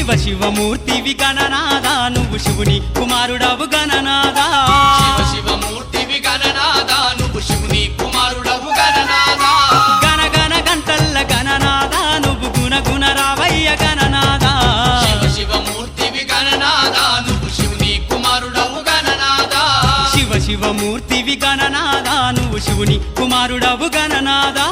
శివ శివమూర్తివి గణనాదా నువ్వు శివుని కుమారుడవు గణనాదా శివ శివమూర్తివి గణనాదా నువ్వు శివుని కుమారుడవు గణనాదా గణ గణ గంటల్ల గణనాదా నువ్వు గుణ గుణ రావయ్య గణనాదా శివ శివమూర్తివి గణనాదా నువ్వు శివుని కుమారుడవు గణనాదా శివ శివమూర్తివి గణనాదా నువ్వు శివుని కుమారుడవు గణనాదా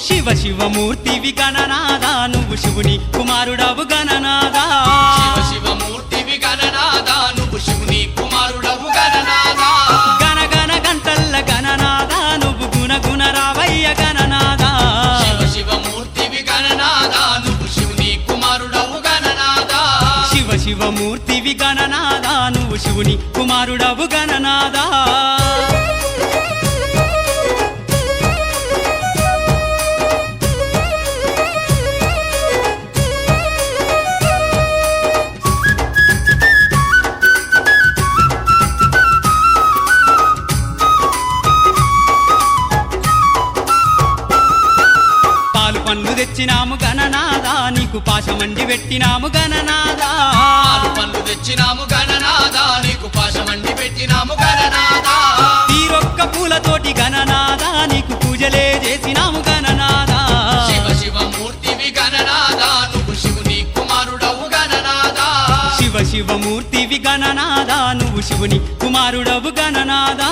శివ శివమూర్తివి గణనాదా నువ్వు శివుని కుమారుడవు గణనాదా శివ శివమూర్తివి గణనాదా నువ్వు శివుని కుమారుడవు గణనాదా గణ గణ గంటల్ల గణనాదా నువ్వు గుణ గుణ రావయ్య గణనాదా శివ శివమూర్తివి గణనాదా నువ్వు శివుని కుమారుడవు గణనాదా శివ శివమూర్తివి గణనాదా నువ్వు శివుని కుమారుడవు గణనాదా పండ్లు తెచ్చినాము గణనాదా నీకు పాశమండి పెట్టినాము గణనాదా పాలు పండ్లు తెచ్చినాము గణనాదా నీకు పాశమండి పెట్టినాము గణనాదా తీరొక్క పూలతోటి గణనాదా నీకు పూజలే చేసినాము గణనాదా శివ శివమూర్తివి గణనాదా నువ్వు శివుని కుమారుడవు గణనాదా శివ శివమూర్తివి గణనాదా నువ్వు శివుని కుమారుడవు గణనాదా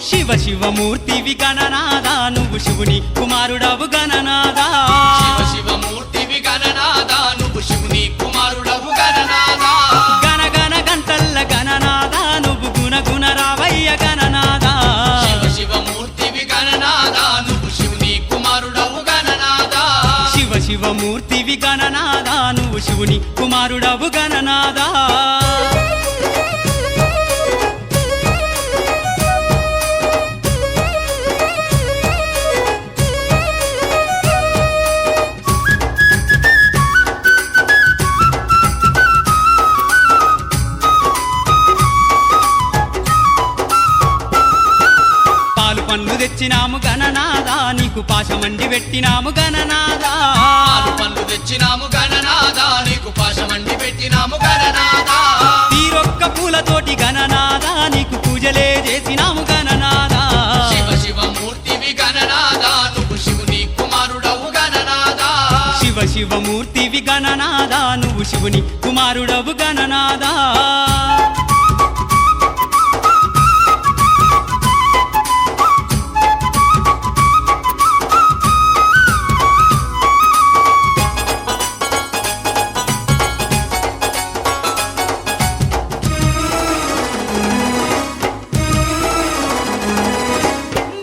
శివ శివమూర్తివి గణనాదా నువ్వు శివుని కుమారుడవు గణనాదా శివ శివమూర్తివి గణనాదా నువ్వు శివుని కుమారుడవు గణనాదా గణ గణ గంటల్ల గణనాదా నువ్వు గుణ గుణ రావయ్య గణనాదా శివ శివమూర్తివి గణనాదా నువ్వు శివుని కుమారుడవు గణనాదా శివ శివమూర్తివి గణనాదా నువ్వు శివుని కుమారుడవు గణనాదా పండ్లు తెచ్చినాము గణనాదా నీకు పాశమండి పెట్టినాము గణనాదా పాలు పండ్లు తెచ్చినాము గణనాదా నీకు పాశమండి పెట్టినాము గణనాదా తీరొక్క పూలతోటి గణనాదా నీకు పూజలే చేసినాము గణనాదా శివ శివమూర్తివి గణనాదా నువ్వు శివుని కుమారుడవు గణనాదా శివ శివమూర్తివి గణనాదా నువ్వు శివుని కుమారుడవు గణనాదా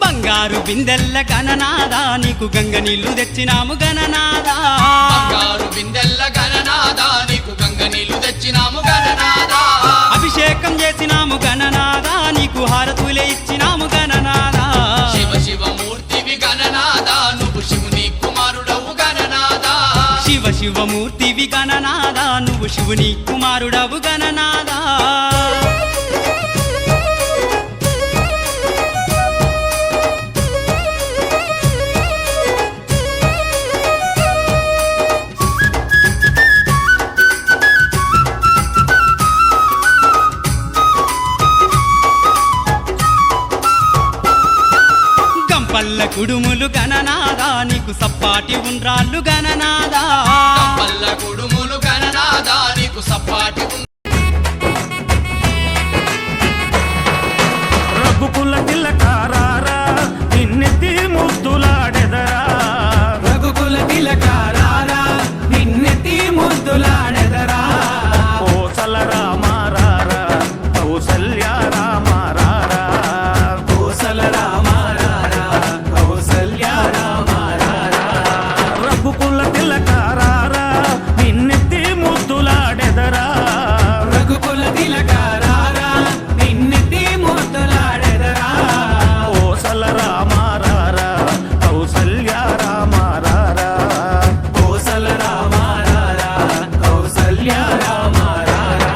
బంగారు బిందెల్ల గణనాదా నీకు గంగ నీళ్లు తెచ్చినాము గణనాదా బంగారు బిందెల్ల గణనాదా నీకు గంగ నీళ్లు తెచ్చినాము గణనాదా అభిషేకం చేసినాము గణనాదా నీకు హారతులే ఇచ్చినాము గణనాదా శివ శివమూర్తివి గణనాదా నువ్వు శివుని కుమారుడవు గణనాదా శివ శివమూర్తివి గణనాదా నువ్వు శివుని కుమారుడవు గణనాదా కుడుములు గణనాదా నీకు సప్పాటి ఉండ్రాళ్ళు గణనాదా పల్ల కుడుములు గణనాదా నీకు సప్పాటి రఘుకుల తిలకారారా నిన్నెత్తి ముద్దులాడెదరా రఘుకుల తిలకారారా నిన్నెత్తి ముద్దులాడెదరా కోసల రామారారా కౌసల్య రామారారా కోసల రామారారా కౌసల్య రామారారా రఘుకుల తిలకారారా నిన్నెత్తి ముద్దులాడెదరా రఘుకుల తిలకారారా నిన్నెత్తి ముద్దులాడెదరా కోసల రామారారా కౌసల్య రామారారా కోసల రామారారా కౌసల్య రామారారా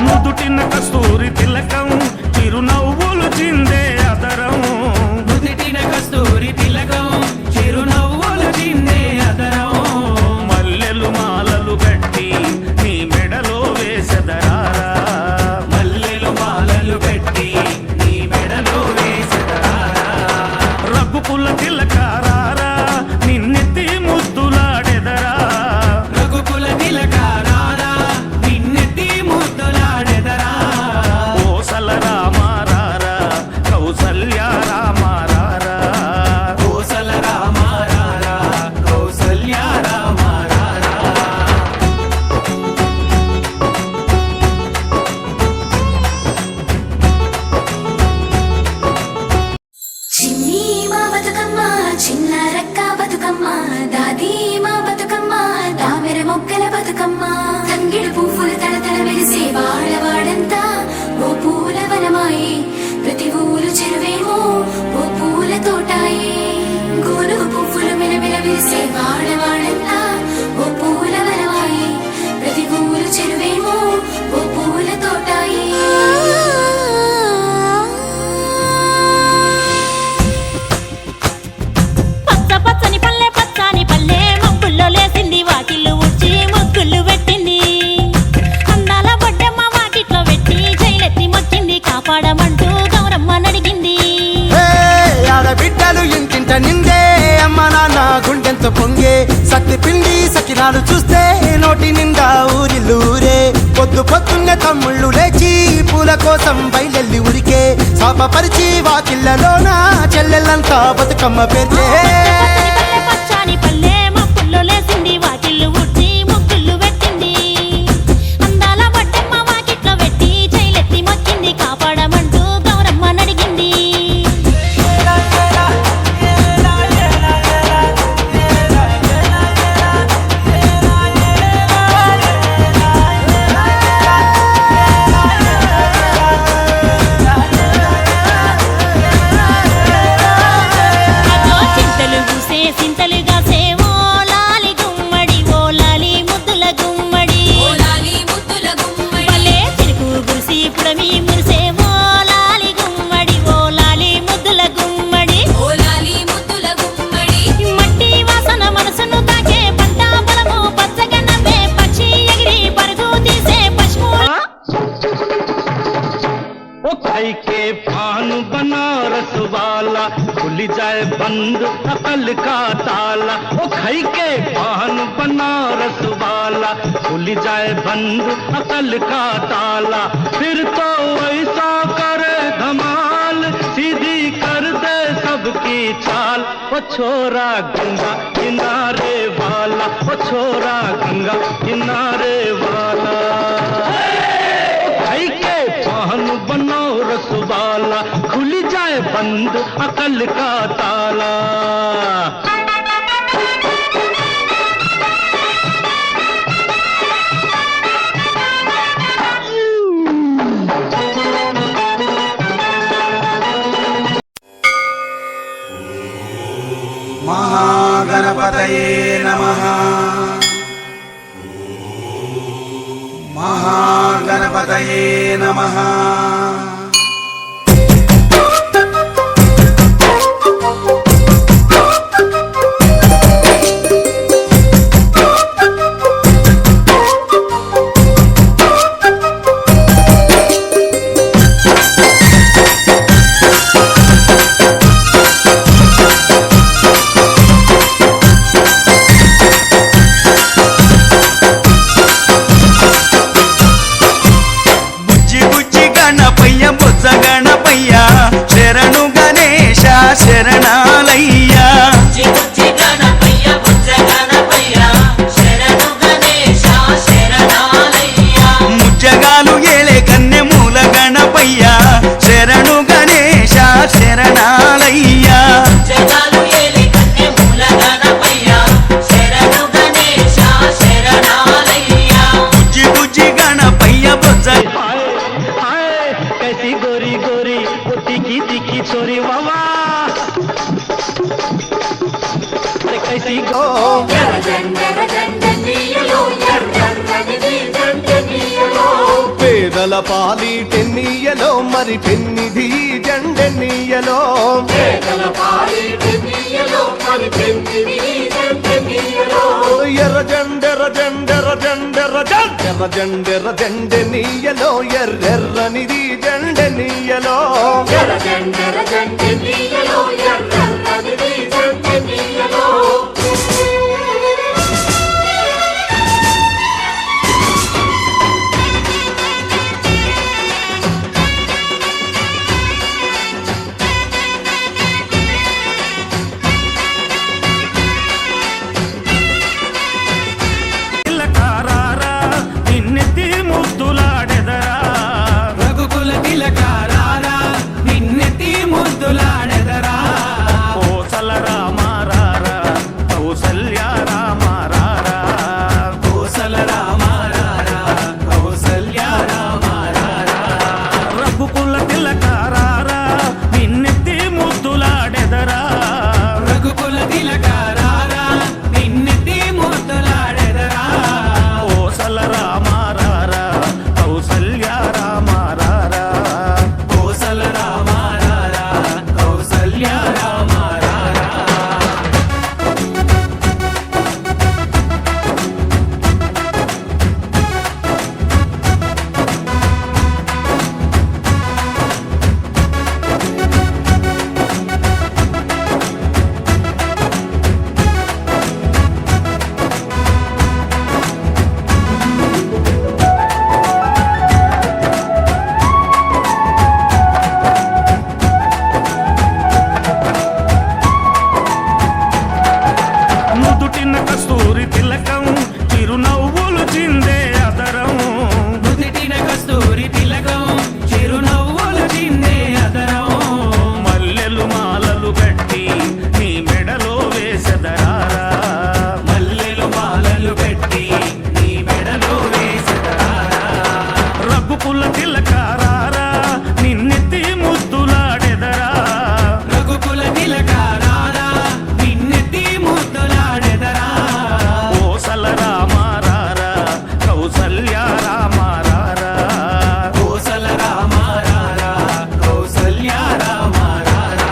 నుదుటిన కస్తూరి తిలకం చిరునవ్వులు చిందే అదరం నుదిటిన కస్తూరి తిలకం చిరునవ్వులు చిందే అదరం మల్లెలు మాలలు గట్టి నీ మెడలో వేసెదరారా మల్లెలు మాలలు పెట్టి నీ మెడలో వేసెదరారా రఘుకుల తిలకారారా నిన్నెత్తి ముద్దులాడెదరా రఘుకుల తిలకారారా నిన్నెత్తి ముద్దులాడెదరా కోసల రామారారా కౌసల్య రామారారా కోసల రామారారా కౌసల్య రామారారా చిన్ని మా బతుకమ్మ చిన్న రక్క బతుకమ్మ దాది మా బతుకమ్మ దామెర మొగ్గల బతుకమ్మ తంగిడు పువ్వులు తడతడ వెలిసే వాడవాడంతా ఓ పూల వనమాయే ప్రతి ఊరు చెరువేమో ఓ పూల తోటాయే గోనుగు పువ్వులు మెలమెల విరిసే వాడవాడంతా ఓ పూల వనమాయే ప్రతి ఊరు చెరువేమో ఓ పూల తోటాయే పచ్చ పచ్చని పల్లె పచ్చని పల్లె మబ్బుల్లో లేసింది వాకిళ్ళు ఊడ్చి ముగ్గులు పెట్టింది అందాల బొడ్డమ్మ వాకిట్లో పెట్టి జైలెత్తి మొక్కింది కాపాడమంటూ గౌరమ్మ నడిగింది ఆడబిడ్డలు ఇంటింట నిందే అమ్మ నాన్న గుండెంత పొంగే సత్తి పిండి సకినాలు చూస్తే నోటి నిండా ఊరిల్లూరే పొద్దు పొద్దున్నే తమ్ముళ్ళు లేచి పూల కోసం బయలెల్లి ఉరికే శాపపరిచి వాకిళ్ళలోన చెల్లెళ్ళంతా బతుకమ్మ పేర్చే పచ్చని పచ్చని పల్లె మబ్బుల్లో లేసింది వాకిళ్ళు ఊడ్చి ముగ్గులు పెట్టింది అందాల బొడ్డమ్మ వాకిట్లో పెట్టి జైలెత్తి మొక్కింది కాపాడమంటూ గౌరమ్మ నడిగింది అదో చింతలు పూసే సింతలుగా సేవో లాలి గుమ్మడి ఓ లాలి ముద్దుల గుమ్మడి భలే చిరుకు గురిసి పుడమి మురిసే ఓ లాలి గుమ్మడి ఓ లాలి ముద్దుల గుమ్మడి మట్టి వాసన మనసును తాకే పంట పొలము పచ్చగా నవ్వే పక్షి ఎగిరి పరుగు తీసే పశువు ओ खाई के पान बनारस वाला खुल जाए बंद अकल का ताला ओ खाई के पान बनारस वाला खुल जाए बंद अकल का ताला फिर तो ऐसा करे धमाल सीधी कर दे सबकी चाल ओ छोरा गंगा किनारे वाला ओ छोरा गंगा किनारे वाला भाई के पान बनो रसवाला खुल जाए बंद अकल का ताला మహాగణపతయే నమః మహాగణపతయే నమః శరణాలయ్యా ముచ్చగాలు ఏలే కన్నె మూల గణపయ్యా శరణు గణేశ శరణాలయ్యా బుజ్జి బుజ్జి గణపయ్య బొజ్జ हाय हाय कैसी गोरी गोरी वो तीखी तीखी छोरी वावा अरे कैसी गो పేదల పాలి టెన్నీయలో మరి పెన్నిధి జండెన్నీయలో ఎర్ర జండెర జండెర జండెర జండెర జండెర జండెనీయలో ఎర్రెర్రనిది జండెనీయలో నిన్నెత్తి ముద్దులాడెదరా రఘుకుల తిలకారారా నిన్నెత్తి ముద్దులాడెదరా కోసల రామారారా కౌసల్య రామారారా కోసల రామారారా కౌసల్య రామారారా రఘుకుల తిలకారారా నిన్నెత్తి ముద్దులాడెదరా రఘుకుల తిలకారారా నిన్నెత్తి ముద్దులాడెదరా కోసల రామారారా కౌసల్య రామారారా కోసల రామారారా కౌసల్య రామారారా నుదుటిన కస్తూరి తిలకం చిరునవ్వులు చిందే అదరం నుదుటిన కస్తూరి తిలకం చిరునవ్వులు చిందే అదరం మల్లెలు మాలలు కట్టి నీ మెడలో వేసెదరారా మల్లెలు మాలలు కట్టి నీ మెడలో వేసెదరారా రఘుకుల తిలకారారా నిన్నెత్తి ముద్దులాడెదరా రఘుకుల తిలకారారా నిన్నెత్తి ముద్దులాడెదరా కోసల రామారారా కౌసల్య రామారారా కోసల రామారారా కౌసల్య రామారారా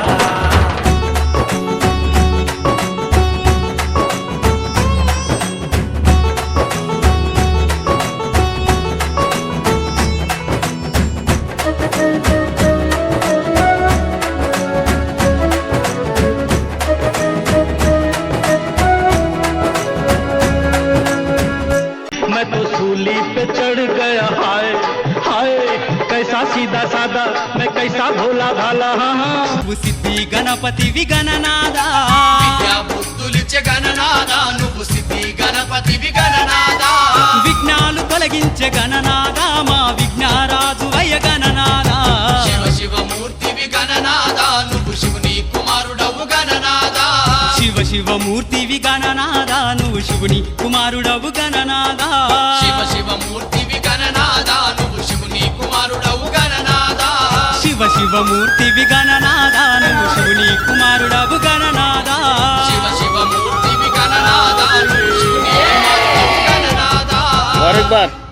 मैं तो सूली पे चढ़ गया हाय हाय कैसा सीधा सादा मैं कैसा भोला भाला हाँ हाँ నువ్వు సిద్ధి గణపతివి గణనాదా విద్యా బుద్ధులిచ్చే గణనాదా నువ్వు సిద్ధి గణపతివి గణనాదా విఘ్నాలు తొలగించే గణనాదా మా విఘ్నారాజు అయ్య గణనాదా శివ శివ మూర్తివి గణనాదా నువ్వు శివుని కుమారుడవు గణనాదా శివ శివ మూర్తివి గణనాదా నువ్వు శివుని కుమారుడవు గణనాదా శివ శివ మూర్తివి గణనాదా నువ్వు శివుని కుమారుడవు గణనాదా శివ శివ మూర్తివి గణనాదా నువ్వు శివుని కుమారుడవు గణనాదా శివ సూపర్